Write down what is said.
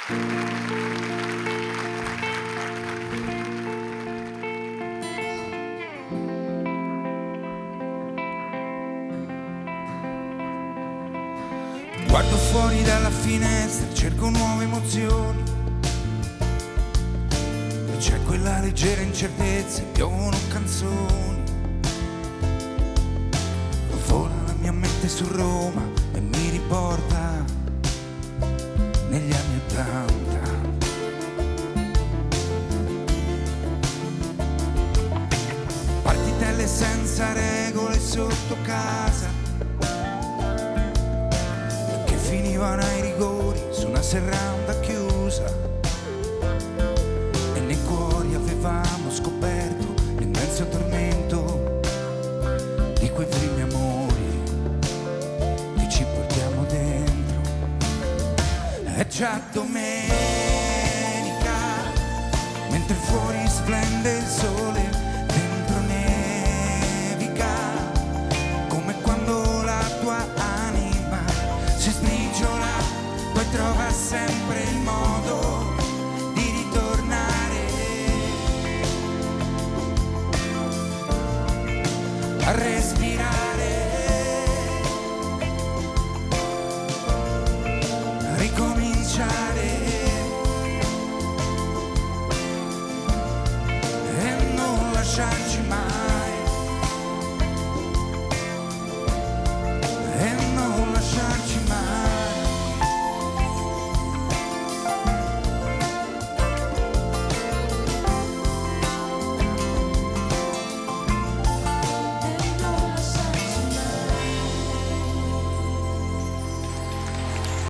Guardo fuori dalla finestra, cerco nuove emozioni. E c'è quella leggera incertezza, piovono canzoni. Vola la mia mente su Roma e mi riporta negli anni '80. Partitelle senza regole sotto casa, finivano ai rigori su una serranda chiusa, e nei cuori avevamo scoperto l'immenso tormento di quei primi amori che ci portiamo dentro. È già domenica, mentre fuori splende il sole, dentro nevica, come quando la tua anima si sbriciola, poi trova sempre il modo di ritornare a respirare, a ricominciare.